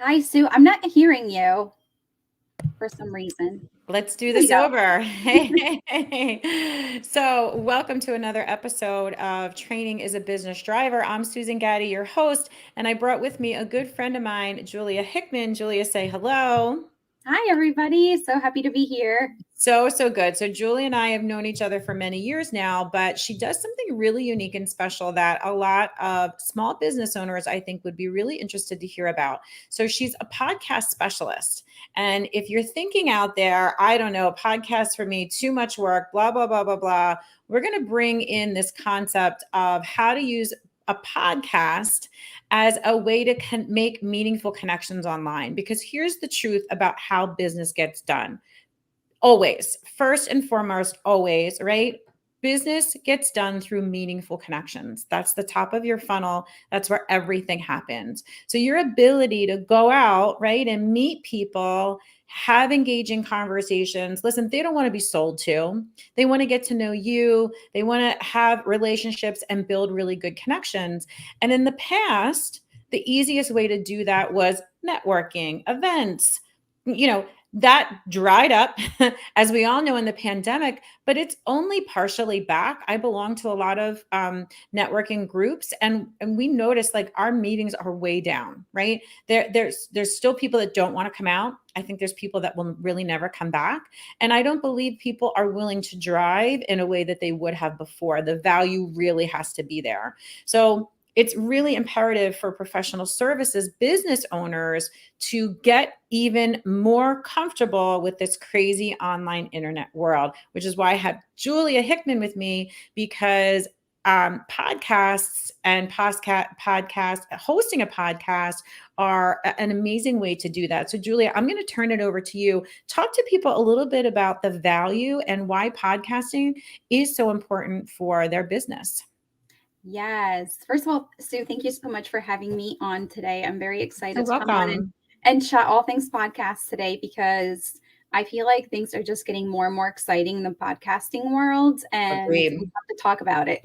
Hi, Sue. I'm not hearing you for some reason. Let's do There you this go. over. Hey. So, welcome to another episode of Training is a Business Driver. I'm Susan Gaddy, your host, and I brought with me a good friend of mine, Julia Hickman. Julia, say hello. Hi, everybody. So happy to be here. So good. So Julie and I have known each other for many years now, but she does something really unique and special that a lot of small business owners, I think, would be really interested to hear about. So she's a podcast specialist. And if you're thinking out there, I don't know, podcast for me, too much work, blah, blah, blah, blah, blah, we're going to bring in this concept of how to use a podcast as a way to make meaningful connections online. Because here's the truth about how business gets done. Always, first and foremost, always, right? Business gets done through meaningful connections. That's the top of your funnel. That's where everything happens. So, your ability to go out, right, and meet people, have engaging conversations. Listen, they don't want to be sold to, they want to get to know you, they want to have relationships and build really good connections. And in the past, the easiest way to do that was networking, events, that dried up as we all know in the pandemic, but it's only partially back. I belong to a lot of networking groups, and we notice like our meetings are way down, right? There's still people that don't want to come out. I think there's people that will really never come back, and I don't believe people are willing to drive in a way that they would have before. The value really has to be there. So it's really imperative for professional services business owners to get even more comfortable with this crazy online internet world, which is why I have Julia Hickman with me, because podcasts and podcast hosting a podcast are an amazing way to do that. So Julia, I'm going to turn it over to you. Talk to people a little bit about the value and why podcasting is so important for their business. Yes. First of all, Sue, thank you so much for having me on today. I'm very You're excited to come on welcome. and chat all things podcast today because I feel like things are just getting more and more exciting in the podcasting world, and we Agreed. have to talk about it.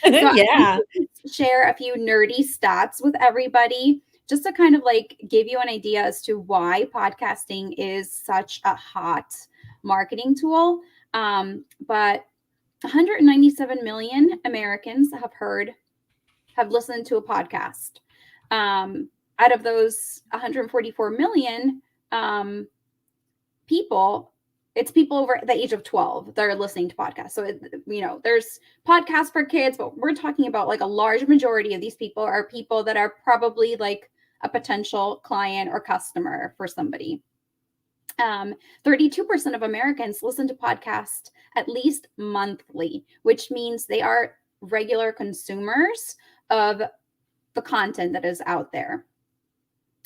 So I'm going Yeah. to share a few nerdy stats with everybody just to kind of like give you an idea as to why podcasting is such a hot marketing tool. But 197 million Americans have listened to a podcast. Um, Out of those 144 million people, it's people over the age of 12 that are listening to podcasts. So, there's podcasts for kids, but we're talking about like a large majority of these people are people that are probably like a potential client or customer for somebody. 32% of Americans listen to podcasts at least monthly, which means they are regular consumers of the content that is out there.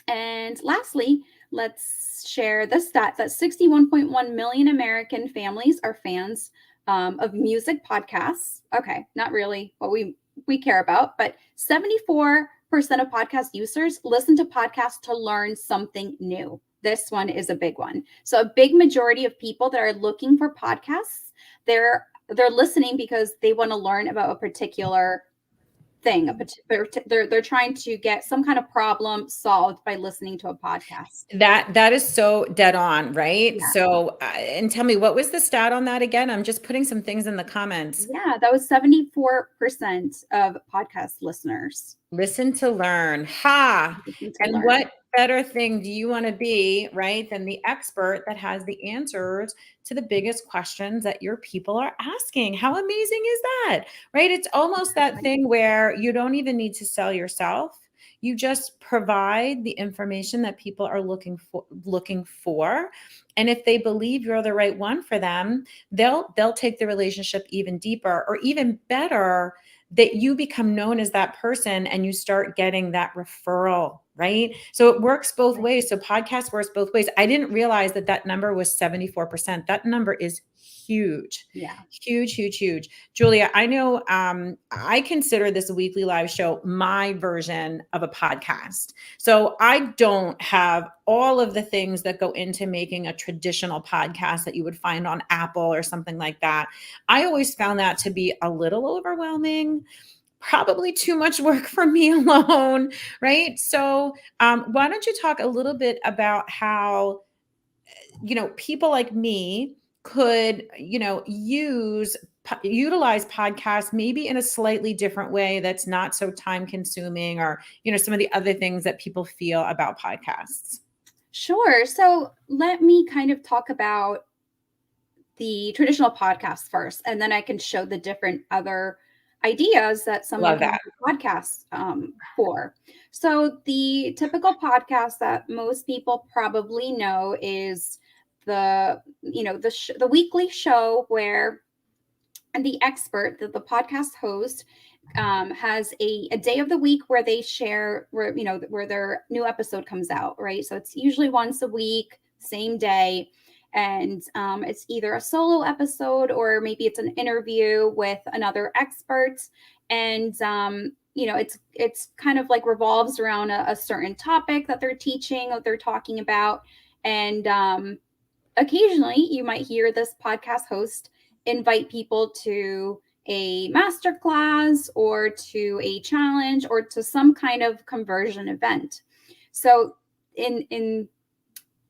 And lastly, let's share the stat that 61.1 million American families are fans of music podcasts. Okay, not really what we care about, but 74% of podcast users listen to podcasts to learn something new. This one is a big one. So a big majority of people that are looking for podcasts, they're listening because they want to learn about a particular thing. They're trying to get some kind of problem solved by listening to a podcast. That is so dead on, right? Yeah. So, and tell me, what was the stat on that again? I'm just putting some things in the comments. Yeah, that was 74% of podcast listeners. Listen to learn. Ha! Listen to And learn. what better thing do you want to be, right, than the expert that has the answers to the biggest questions that your people are asking? How amazing is that? Right? It's almost that thing where you don't even need to sell yourself. You just provide the information that people are looking for. And if they believe you're the right one for them, they'll take the relationship even deeper, or even better, that you become known as that person and you start getting that referral, right? So it works both ways. So podcast works both ways. I didn't realize that number was 74%. That number is huge, Yeah. huge, huge, huge. Julia, I know I consider this weekly live show my version of a podcast. So I don't have all of the things that go into making a traditional podcast that you would find on Apple or something like that. I always found that to be a little overwhelming. probably too much work for me alone, right? So, why don't you talk a little bit about how, people like me could, utilize podcasts maybe in a slightly different way that's not so time consuming, or, some of the other things that people feel about podcasts. Sure. So let me kind of talk about the traditional podcast first, and then I can show the different other ideas that someone Love can that. use podcasts for. So the typical podcast that most people probably know is the weekly show where the expert, the podcast host, has a day of the week where they share where their new episode comes out, right? So it's usually once a week, same day, and it's either a solo episode or maybe it's an interview with another expert, and it's kind of like revolves around a certain topic that they're teaching or they're talking about, and occasionally you might hear this podcast host invite people to a masterclass or to a challenge or to some kind of conversion event. So in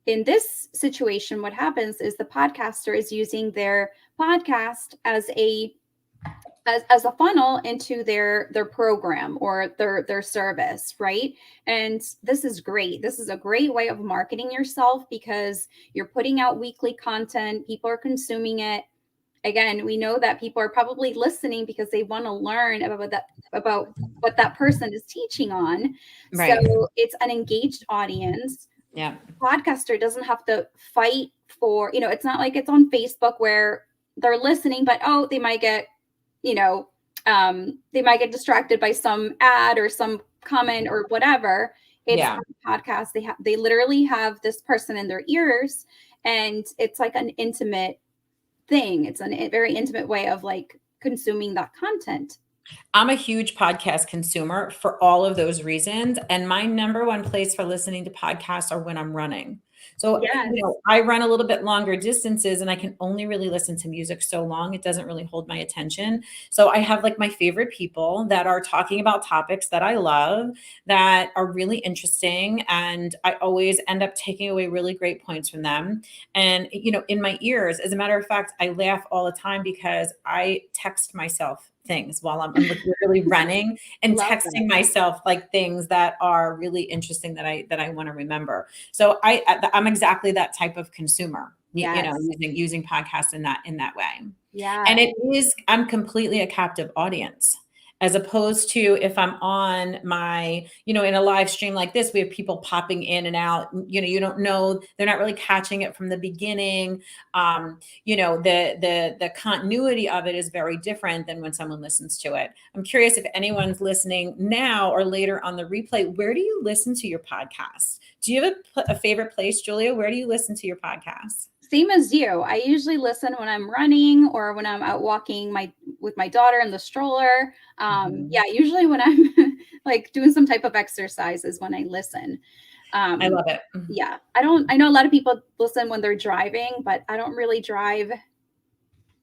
this situation, what happens is the podcaster is using their podcast as a funnel into their program or their service, right? And this is great. This is a great way of marketing yourself because you're putting out weekly content, people are consuming it. Again, we know that people are probably listening because they want to learn about what that person is teaching on. So Right. it's an engaged audience. Yeah. Podcaster doesn't have to fight for, it's not like it's on Facebook where they're listening, but they might get they might get distracted by some ad or some comment or whatever. It's Yeah. a podcast. They literally have this person in their ears, and it's like an intimate thing. It's a very intimate way of like consuming that content. I'm a huge podcast consumer for all of those reasons. And my number one place for listening to podcasts are when I'm running. So, Yes. I run a little bit longer distances and I can only really listen to music so long. It doesn't really hold my attention. So I have like my favorite people that are talking about topics that I love, that are really interesting. And I always end up taking away really great points from them. And, in my ears, as a matter of fact, I laugh all the time because I text myself things while I'm literally running and Love that. texting myself like things that are really interesting that I want to remember. So I'm exactly that type of consumer, Yes. using podcasts in that way. Yeah. And I'm completely a captive audience, as opposed to if I'm on my, in a live stream like this, we have people popping in and out, you don't know, they're not really catching it from the beginning. The continuity of it is very different than when someone listens to it. I'm curious if anyone's listening now or later on the replay, where do you listen to your podcast? Do you have a favorite place, Julia? Where do you listen to your podcast? Same as you. I usually listen when I'm running or when I'm out walking with my daughter in the stroller. Yeah, usually when I'm like doing some type of exercise is when I listen. I love it. Yeah, I know a lot of people listen when they're driving, but I don't really drive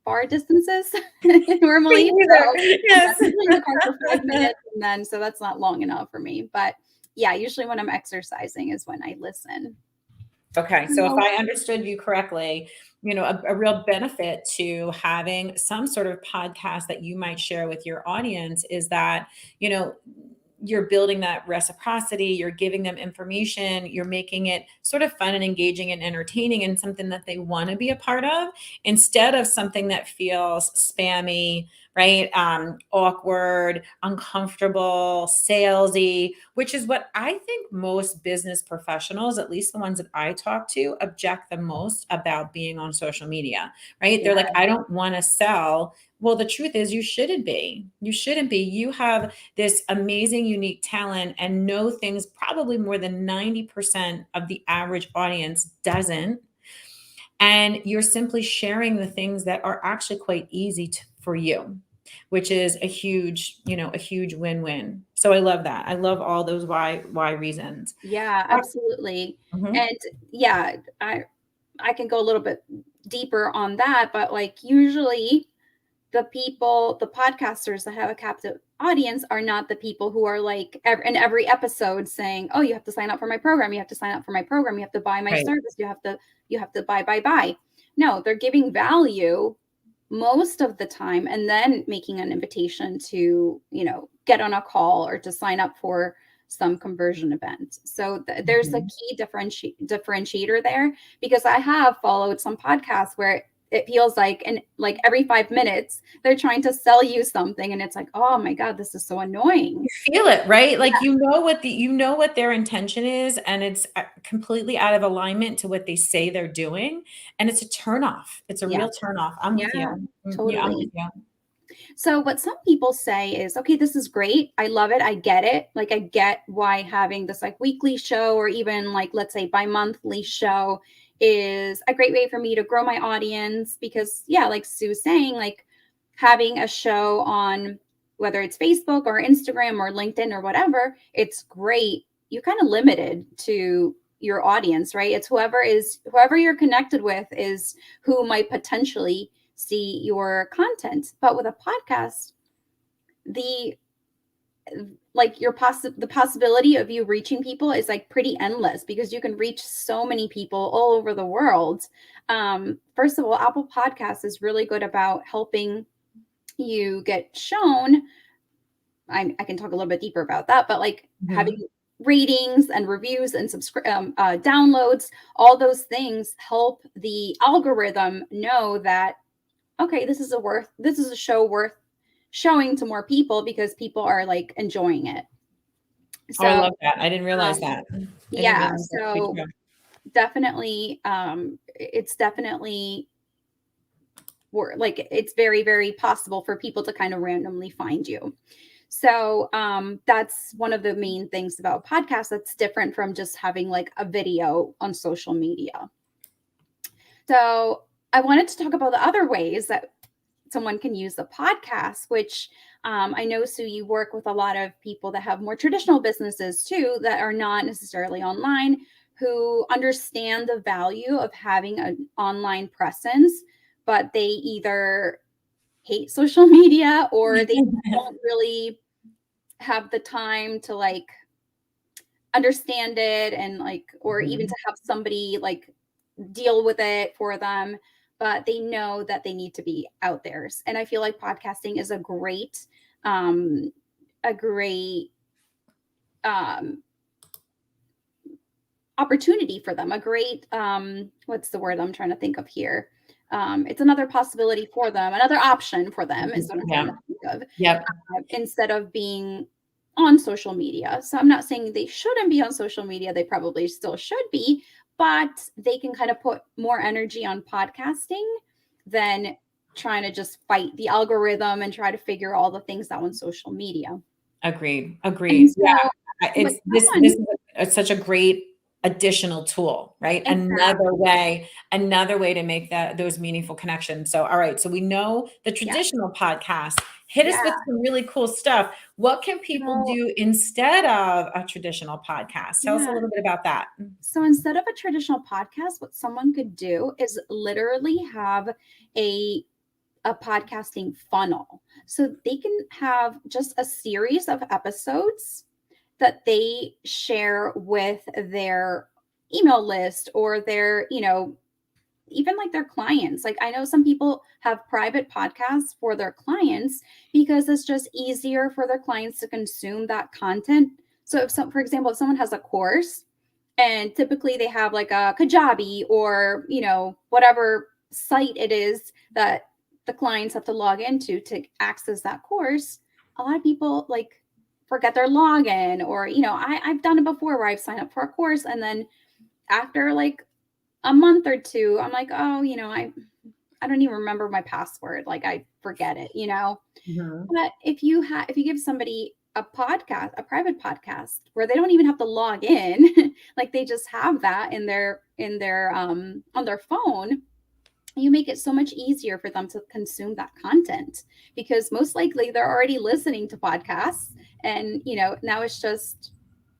far distances normally. Me So either. yeah, Yes. I'm usually in the car for 5 minutes, and then so that's not long enough for me. But yeah, usually when I'm exercising is when I listen. Okay, so if So I understood you correctly, a real benefit to having some sort of podcast that you might share with your audience is that, you're building that reciprocity, you're giving them information, you're making it sort of fun and engaging and entertaining and something that they want to be a part of, instead of something that feels spammy, right? Awkward, uncomfortable, salesy, which is what I think most business professionals, at least the ones that I talk to, object the most about being on social media, right? They're yeah, like, I don't want to sell. Well, the truth is you shouldn't be. You shouldn't be. You have this amazing, unique talent and know things probably more than 90% of the average audience doesn't. And you're simply sharing the things that are actually quite easy for you, which is a huge win-win. So I love that. I love all those why reasons. yeah, absolutely. Mhm. And yeah, I can go a little bit deeper on that, but like usually the podcasters that have a audience are not the people who are like in every episode saying, oh, you have to sign up for my program, you have to sign up for my program, you have to buy my Right. service, you have to buy. No, they're giving value most of the time and then making an invitation to, get on a call or to sign up for some conversion event. So there's a key differentiator there, because I have followed some podcasts where it feels like, and like every 5 minutes they're trying to sell you something, and it's like, oh my god, this is so annoying. You feel it, right? Like, you know what their intention is, and it's completely out of alignment to what they say they're doing, and it's a turnoff. It's a Yeah. real turnoff. I'm with Yeah, you. Yeah, I'm totally. with you. So what some people say is, okay, this is great. I love it. I get it. Like, I get why having this like weekly show, or even like, let's say bi-monthly show, is a great way for me to grow my audience, because yeah, like Sue was saying, like having a show on, whether it's Facebook or Instagram or LinkedIn or whatever, it's great. You're kind of limited to your audience, right? It's whoever you're connected with is who might potentially see your content. But with a podcast, the the possibility of you reaching people is like pretty endless, because you can reach so many people all over the world. First of all, Apple Podcasts is really good about helping you get shown. I can talk a little bit deeper about that, but like having ratings and reviews and downloads, all those things help the algorithm know that, okay, this is a show worth showing to more people, because people are like enjoying it. Oh, I So love that. I didn't realize that. I didn't yeah, realize that to be so true. definitely, it's definitely like it's very, very possible for people to kind of randomly find you. So that's one of the main things about podcasts that's different from just having like a video on social media. So I wanted to talk about the other ways that someone can use the podcast, which I know, Sue, you work with a lot of people that have more traditional businesses too, that are not necessarily online, who understand the value of having an online presence, but they either hate social media, or they don't really have the time to like understand it, and like, or even to have somebody like deal with it for them, but they know that they need to be out there. And I feel like podcasting is um a great um opportunity for them, a great what's the word I'm trying to think of here, it's another possibility for them, another option for them is what I'm trying Yeah. to think of, Yep. instead of being on social media. So I'm not saying they shouldn't be on social media, they probably still should be, but they can kind of put more energy on podcasting than trying to just fight the algorithm and try to figure all the things out on social media. Agreed. And Agreed. so Yeah. with It's this someone, this is such a great additional tool, right? exactly, Another way to make those meaningful connections. So, all right. So we know the yeah, traditional podcast. Hit us yeah. with some really cool stuff. What can people So do instead of a traditional podcast? Tell us a yeah. little bit about that. So instead of a traditional podcast, what someone could do is literally have a a podcasting funnel. So they can have just a series of episodes that they share with their email list, or their, even like their clients. Like, I know some people have private podcasts for their clients, because it's just easier for their clients to consume that content. So for example, if someone has a course, and typically they have like a Kajabi, or, whatever site it is that the clients have to log into to access that course, a lot of people like forget their login, or, I've done it before where I've signed up for a course, and then after like a month or two, I'm like, oh, I don't even remember my password. Like, I forget it. Mhm. But if you give somebody a podcast, a private podcast, where they don't even have to log in, like they just have that in their on their phone, you make it so much easier for them to consume that content, because most likely they're already listening to podcasts, and now it's just,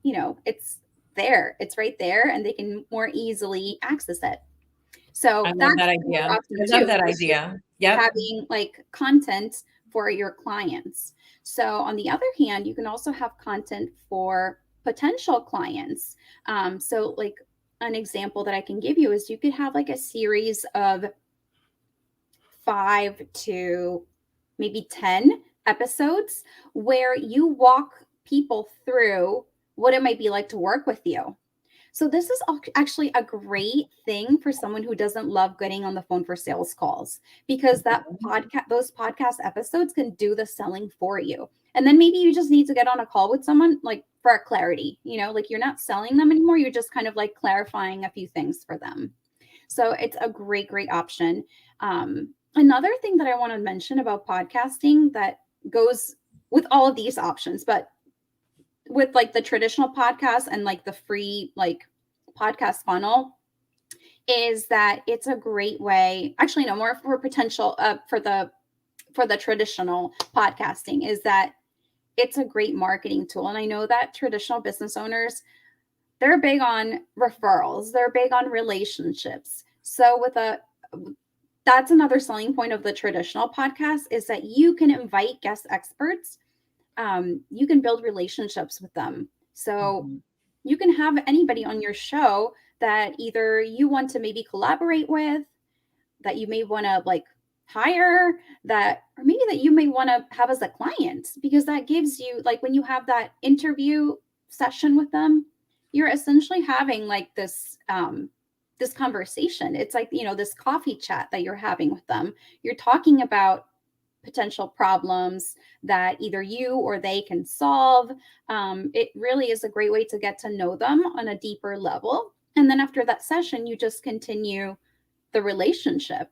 it's right there, and they can more easily access it. I So love that's that another idea. option I love too, that is just idea. Yep. having like content for your clients. So on the other hand, you can also have content for potential clients. So like an example that I can give you is you could have like a series of 5 to maybe 10 episodes where you walk people through what it might be like to work with you. So this is actually a great thing for someone who doesn't love getting on the phone for sales calls, because those podcast episodes can do the selling for you. And then maybe you just need to get on a call with someone like for clarity, like you're not selling them anymore. You're just kind of like clarifying a few things for them. So it's a great, great option. Another thing that I want to mention about podcasting that goes with all of these options, but with like the traditional podcast and like the free like podcast funnel, is that it's a great way, actually no, more for potential for the traditional podcasting, is that it's a great marketing tool. And I know that traditional business owners, they're big on referrals, they're big on relationships. So that's another selling point of the traditional podcast, is that you can invite guest experts. You can build relationships with them. So you can have anybody on your show that either you want to maybe collaborate with, that you may want to like hire, or maybe that you may want to have as a client, because that gives you, like, when you have that interview session with them, you're essentially having like this conversation. It's like, this coffee chat that you're having with them. You're talking about potential problems that either you or they can solve. It really is a great way to get to know them on a deeper level. And then after that session, you just continue the relationship.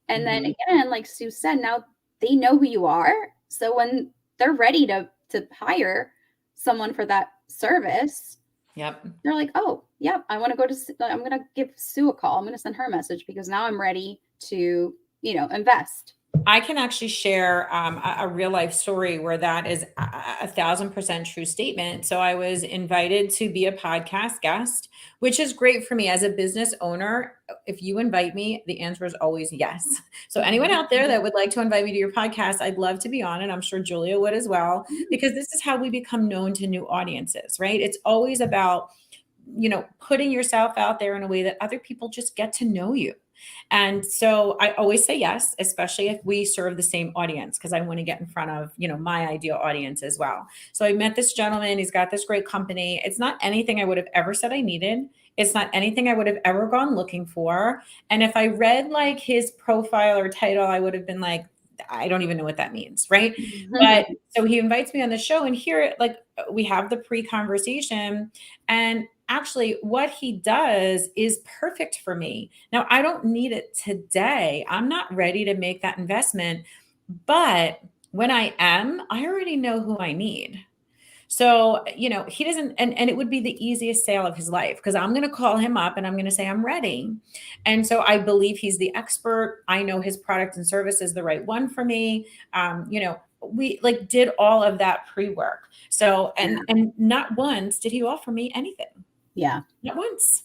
And then again, like Sue said, now they know who you are. So when they're ready to hire someone for that service, they're like, oh, yep, I'm going to give Sue a call. I'm going to send her a message because now I'm ready to, invest. I can actually share a real life story where that is 1,000% true statement. So I was invited to be a podcast guest, which is great for me as a business owner. If you invite me, the answer is always yes. So anyone out there that would like to invite me to your podcast, I'd love to be on it. I'm sure Julia would as well, because this is how we become known to new audiences, right? It's always about, putting yourself out there in a way that other people just get to know you. And so I always say yes, especially if we serve the same audience, because I want to get in front of, my ideal audience as well. So I met this gentleman. He's got this great company. It's not anything I would have ever said I needed. It's not anything I would have ever gone looking for. And if I read like his profile or title, I would have been like, I don't even know what that means. Right. But so he invites me on the show, and here, like, we have the pre-conversation, and actually what he does is perfect for me. Now, I don't need it today. I'm not ready to make that investment, but when I am, I already know who I need. So, he doesn't, and it would be the easiest sale of his life, because I'm going to call him up and I'm going to say, I'm ready. And so I believe he's the expert. I know his product and service is the right one for me. We like did all of that pre-work. So, and not once did he offer me anything. Yeah. Not once.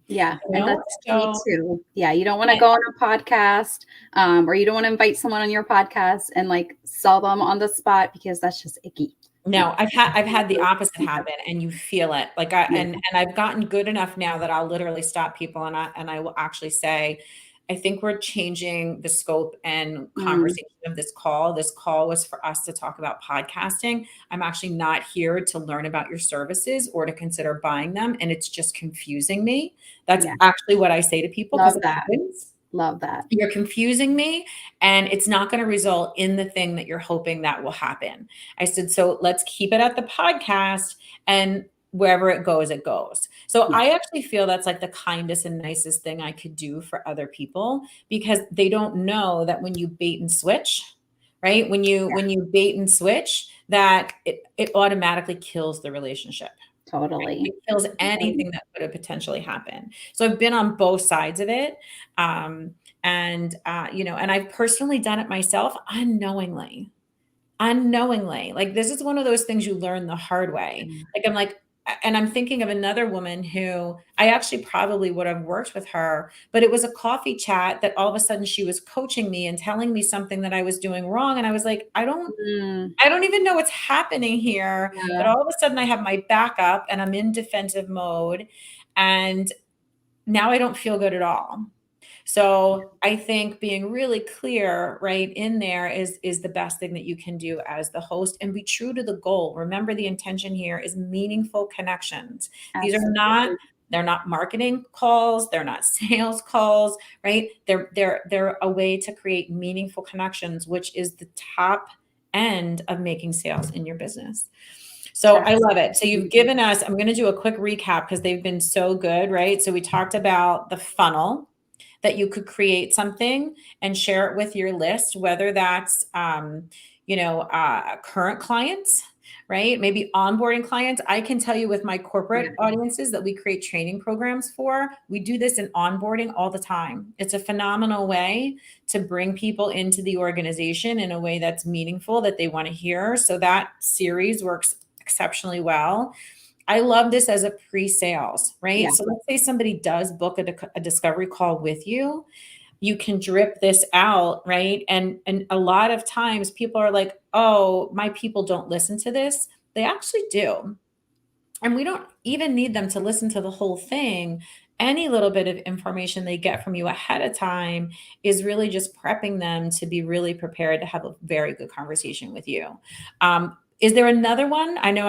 Yeah. And that's key too. Yeah. You don't want to go on a podcast, or you don't want to invite someone on your podcast and like sell them on the spot, because that's just icky. No, I've had the opposite happen, and you feel it. Like and I've gotten good enough now that I'll literally stop people and I will actually say, I think we're changing the scope and conversation of this call. This call was for us to talk about podcasting. I'm actually not here to learn about your services or to consider buying them. And it's just confusing me. That's actually what I say to people. Love that. You're confusing me, and it's not going to result in the thing that you're hoping that will happen. I said, so let's keep it at the podcast, and wherever it goes, it goes. So I actually feel that's like the kindest and nicest thing I could do for other people, because they don't know that when you bait and switch, right? When you bait and switch, that it automatically kills the relationship. Totally. It kills anything that could have potentially happened. So I've been on both sides of it. And I've personally done it myself unknowingly. Like, this is one of those things you learn the hard way. Like, I'm like, and I'm thinking of another woman who I actually probably would have worked with her, but it was a coffee chat that all of a sudden she was coaching me and telling me something that I was doing wrong. And I was like, Mm, I don't even know what's happening here, but yeah. all of a sudden I have my back up and I'm in defensive mode. And now I don't feel good at all. So I think being really clear right in there is the best thing that you can do as the host, and be true to the goal. Remember, the intention here is meaningful connections. These are not, Absolutely. they're not marketing calls, they're not sales calls, right? They're a way to create meaningful connections, which is the top end of making sales in your business. So I love it. So you've given us, I'm going to do a quick recap because they've been so good, right? So we talked about the funnel, that you could create something and share it with your list, whether that's, current clients, right? Maybe onboarding clients. I can tell you with my corporate audiences that we create training programs for, we do this in onboarding all the time. It's a phenomenal way to bring people into the organization in a way that's meaningful, that they want to hear. So that series works exceptionally well. I love this as a pre-sales, right? Yeah. So let's say somebody does book a discovery call with you. You can drip this out, right? And a lot of times people are like, oh, my people don't listen to this. They actually do. And we don't even need them to listen to the whole thing. Any little bit of information they get from you ahead of time is really just prepping them to be really prepared to have a very good conversation with you. Is there another one? I know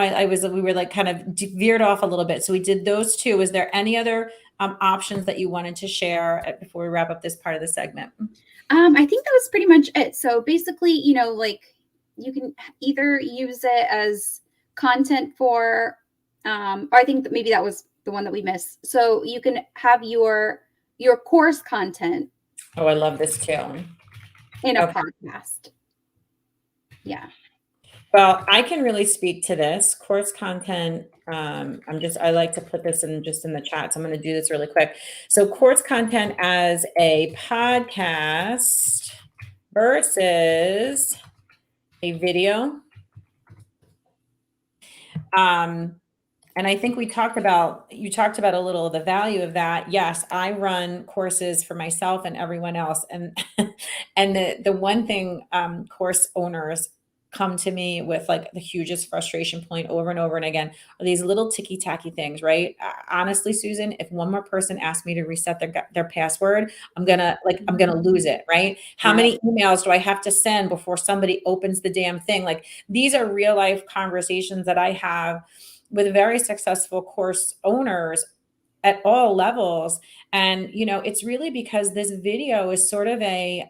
we were like kind of veered off a little bit. So we did those two. Is there any other options that you wanted to share before we wrap up this part of the segment? I think that was pretty much it. So basically, like you can either use it as content for, or I think that maybe that was the one that we missed. So you can have your course content. Oh, I love this too. In a podcast. Yeah. Well, I can really speak to this course content. I like to put this in the chat. So I'm going to do this really quick. So course content as a podcast versus a video. And I think you talked about a little of the value of that. Yes, I run courses for myself and everyone else. And, and the one thing course owners come to me with, like, the hugest frustration point over and over and again, are these little ticky tacky things, right? Honestly, Susan, if one more person asks me to reset their password, I'm gonna lose it, right? How many emails do I have to send before somebody opens the damn thing? Like, these are real life conversations that I have with very successful course owners at all levels. And, it's really because this video is sort of a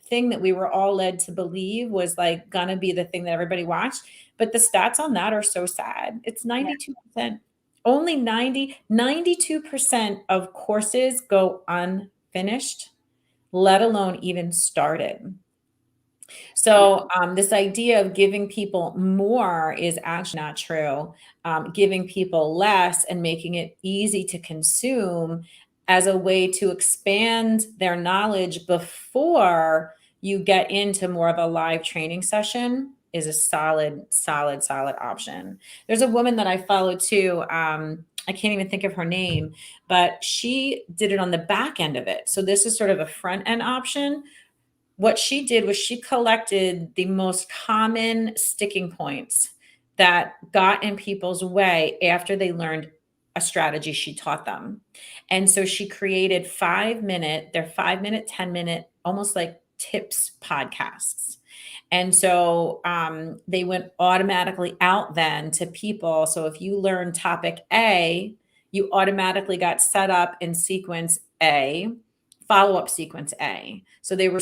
thing that we were all led to believe was like gonna be the thing that everybody watched. But the stats on that are so sad. It's 92%. Only 92% of courses go unfinished, let alone even started. So this idea of giving people more is actually not true. Giving people less and making it easy to consume as a way to expand their knowledge before you get into more of a live training session is a solid option. There's a woman that I follow too. I can't even think of her name, but she did it on the back end of it. So this is sort of a front end option. What she did was she collected the most common sticking points that got in people's way after they learned a strategy she taught them. And so she created 5-minute, 10-minute, almost like tips podcasts. And so they went automatically out then to people. So if you learn topic A, you automatically got set up in sequence A, follow-up sequence A. So they were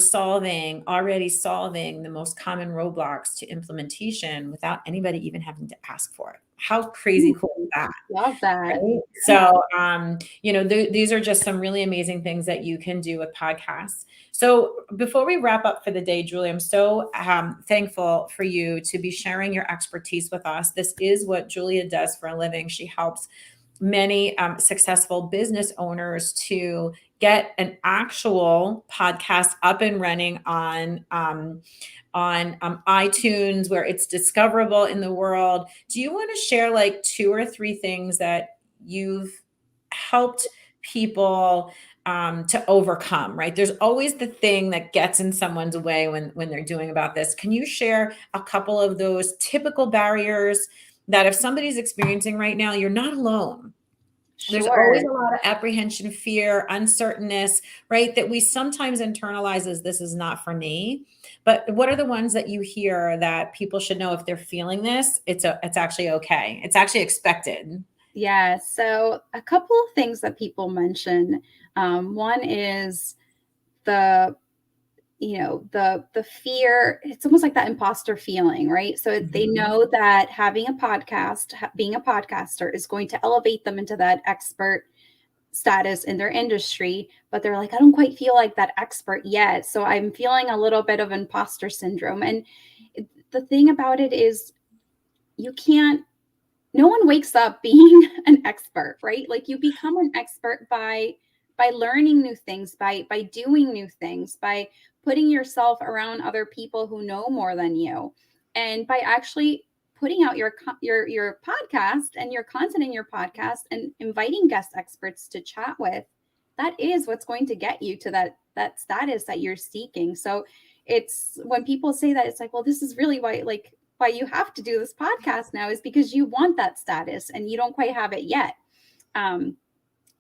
already solving the most common roadblocks to implementation without anybody even having to ask for it. How crazy cool is that? Love that. Right? So, these are just some really amazing things that you can do with podcasts. So before we wrap up for the day, Julie, I'm so thankful for you to be sharing your expertise with us. This is what Julia does for a living. She helps many successful business owners to get an actual podcast up and running on iTunes where it's discoverable in the world. Do you want to share like 2 or 3 things that you've helped people to overcome, right? There's always the thing that gets in someone's way when they're doing about this. Can you share a couple of those typical barriers that if somebody's experiencing right now, you're not alone? There's always Sure. a lot of apprehension, fear, uncertainness, right? That we sometimes internalize as this is not for me. But what are the ones that you hear that people should know if they're feeling this? It's actually okay. It's actually expected. Yeah. So a couple of things that people mention. One is the the fear. It's almost like that imposter feeling, right? So they Mhm. know that having a podcast, being a podcaster is going to elevate them into that expert status in their industry, but they're like, I don't quite feel like that expert yet, so I'm feeling a little bit of imposter syndrome. And the thing about it is, you can't no one wakes up being an expert, right? Like, you become an expert by learning new things, by doing new things, by putting yourself around other people who know more than you, and by actually putting out your podcast and your content in your podcast and inviting guest experts to chat with. That is what's going to get you to that status that you're seeking. So it's when people say that, it's like, well, this is really why you have to do this podcast now, is because you want that status and you don't quite have it yet. Um,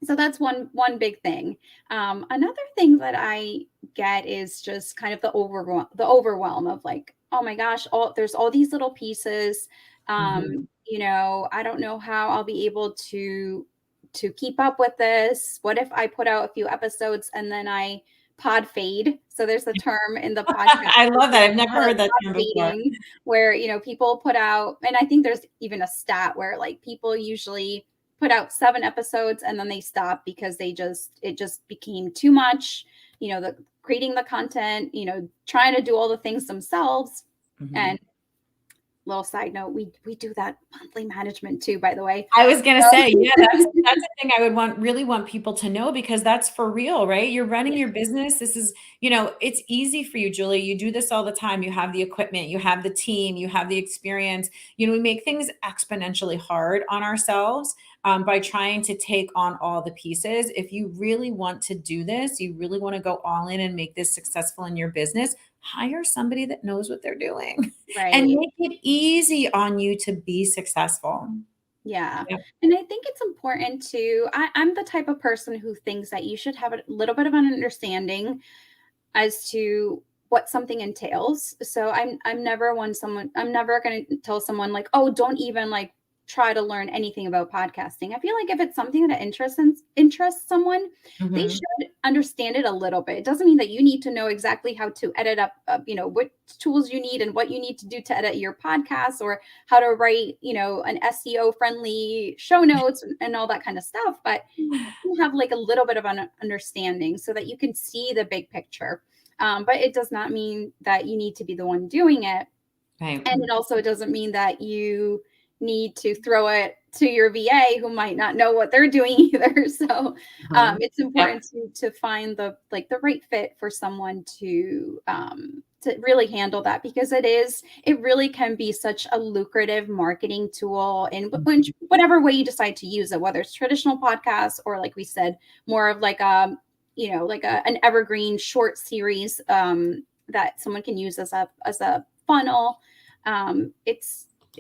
so that's one big thing. Another thing that I get is just kind of the overwhelm of like, oh my gosh, there's all these little pieces. Mhm. I don't know how I'll be able to keep up with this. What if I put out a few episodes and then I pod fade? So there's a term in the podcast, I love that. I've never heard that pod term before. fading, where people put out, and I think there's even a stat where like people usually put out 7 episodes and then they stop because it just became too much. The creating the content, trying to do all the things themselves. Mhm. And little side note, we do that monthly management too, by the way. I was gonna So say, yeah, that's a thing I would really want people to know because that's for real, right? You're running your business. This is, it's easy for you, Julie. You do this all the time. You have the equipment, you have the team, you have the experience. We make things exponentially hard on ourselves by trying to take on all the pieces. If you really want to do this, you really want to go all in and make this successful in your business, hire somebody that knows what they're doing and right. make it easy on you to be successful. Yeah. Yeah. And I think it's important I'm the type of person who thinks that you should have a little bit of an understanding as to what something entails. So I'm never going to tell someone like, "Oh, don't even like try to learn anything about podcasting." I feel like if it's something that interests someone, they Mhm. should understand it a little bit. It doesn't mean that you need to know exactly how to edit up, what tools you need and what you need to do to edit your podcast, or how to write, an SEO friendly show notes and all that kind of stuff. But you have like a little bit of an understanding so that you can see the big picture. But it does not mean that you need to be the one doing it. Right. And it also doesn't mean that you need to throw it to your VA who might not know what they're doing either. So Mhm. it's Yep. important to find the right fit for someone to really handle that, because it really can be such a lucrative marketing tool in whatever way you decide to use it, whether it's traditional podcasts or, like we said, more of like an evergreen short series that someone can use as a funnel.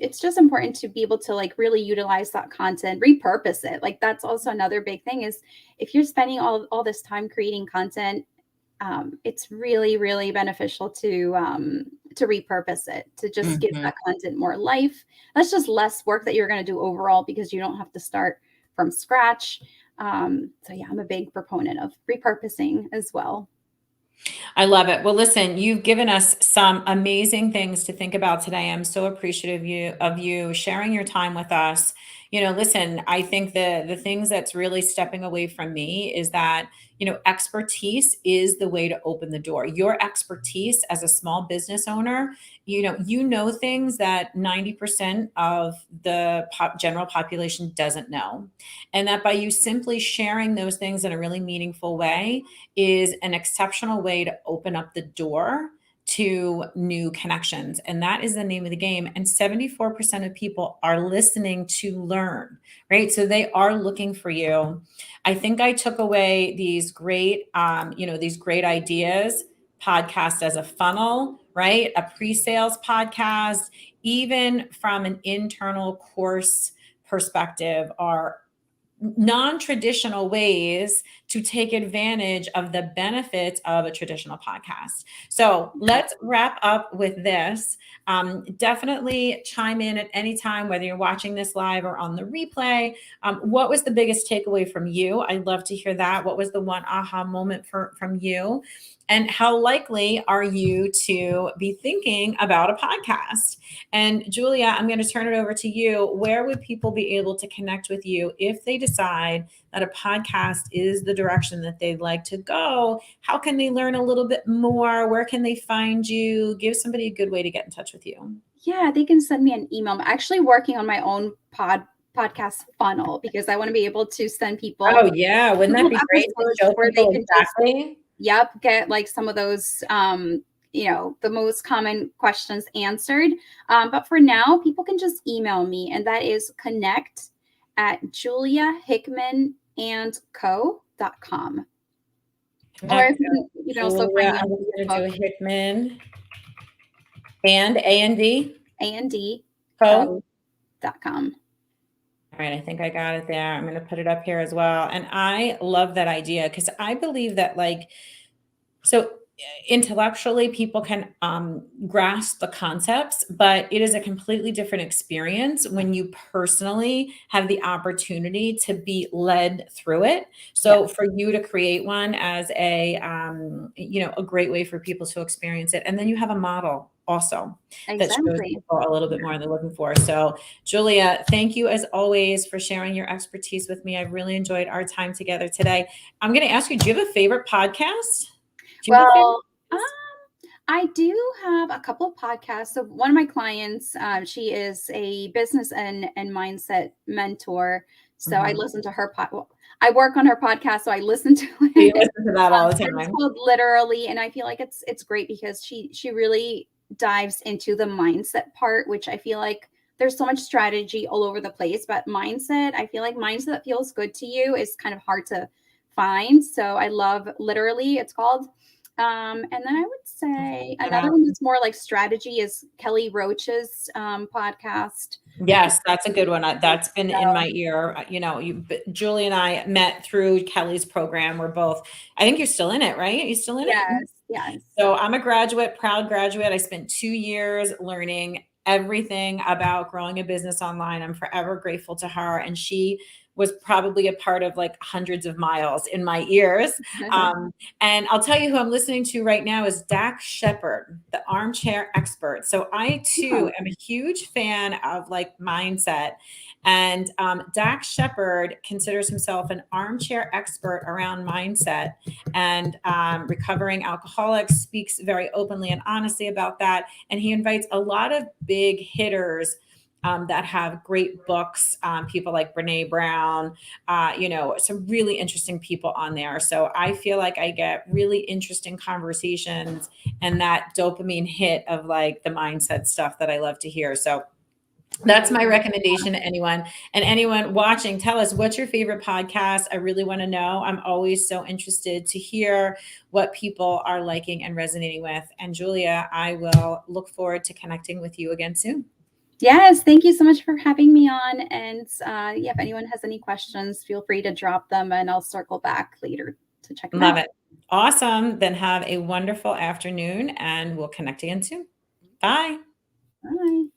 It's just important to be able to like really utilize that content, repurpose it. Like, that's also another big thing, is if you're spending all this time creating content, it's really, really beneficial to repurpose it, to just give Mhm. that content more life. That's just less work that you're going to do overall, because you don't have to start from scratch. So yeah, I'm a big proponent of repurposing as well. I love it. Well, listen, you've given us some amazing things to think about today. I'm so appreciative of you sharing your time with us. listen, I think the things that's really stepping away from me is that, expertise is the way to open the door. Your expertise as a small business owner, you know things that 90% of the general population doesn't know. And that by you simply sharing those things in a really meaningful way is an exceptional way to open up the door to new connections. And that is the name of the game. And 74% of people are listening to learn, right? So they are looking for you. I think I took away these great ideas, podcast as a funnel, right? A pre-sales podcast, even from an internal course perspective, are non-traditional ways to take advantage of the benefits of a traditional podcast. So let's wrap up with this. Definitely chime in at any time, whether you're watching this live or on the replay. What was the biggest takeaway from you? I'd love to hear that. What was the one aha moment from you? And how likely are you to be thinking about a podcast? And Julia, I'm going to turn it over to you. Where would people be able to connect with you if they decide that a podcast is the direction that they'd like to go? How can they learn a little bit more? Where can they find you? Give somebody a good way to get in touch with you. Yeah, they can send me an email. I'm actually working on my own podcast funnel because I want to be able to send people. Oh yeah, wouldn't that be great to show where they people can exactly? get like some of those the most common questions answered. But for now, people can just email me, and that is connect@juliahickmanandco.com. Or you can also find me I'm going to do Hickman and A&D co.com. All right, I think I got it there. I'm going to put it up here as well. And I love that idea because I believe that so intellectually people can grasp the concepts, but it is a completely different experience when you personally have the opportunity to be led through it. So for you to create one as a great way for people to experience it. And then you have a model also that shows people a little bit more they're looking for. So Julia, thank you as always for sharing your expertise with me. I've really enjoyed our time together today. I'm going to ask you, do you have a favorite podcast? Well, I do have a couple of podcasts. So one of my clients, she is a business and mindset mentor. So I listen to her I work on her podcast, so I listen to it. You listen to that all the time. It's called Literally, and I feel like it's great because she really dives into the mindset part, which I feel like there's so much strategy all over the place, but mindset, I feel like mindset that feels good to you is kind of hard to find. So I love Literally, it's called. And then I would say another one that's more like strategy is Kelly Roach's podcast. Yes, that's a good one. That's been in my ear. Julie and I met through Kelly's program. I think you're still in it, right? You're still in it? Yes. So I'm a proud graduate. I spent 2 years learning everything about growing a business online. I'm forever grateful to her. And she was probably a part of like hundreds of miles in my ears. And I'll tell you who I'm listening to right now is Dax Shepard, the armchair expert. So I too am a huge fan of like mindset. And Dax Shepard considers himself an armchair expert around mindset, and recovering alcoholics, speaks very openly and honestly about that. And he invites a lot of big hitters that have great books, people like Brene Brown, some really interesting people on there. So I feel like I get really interesting conversations and that dopamine hit of like the mindset stuff that I love to hear. So that's my recommendation to anyone. And anyone watching, tell us, what's your favorite podcast? I really want to know. I'm always so interested to hear what people are liking and resonating with. And Julia, I will look forward to connecting with you again soon. Yes, thank you so much for having me on. And if anyone has any questions, feel free to drop them and I'll circle back later to check them out. Love it. Awesome. Then have a wonderful afternoon and we'll connect again soon. Bye. Bye.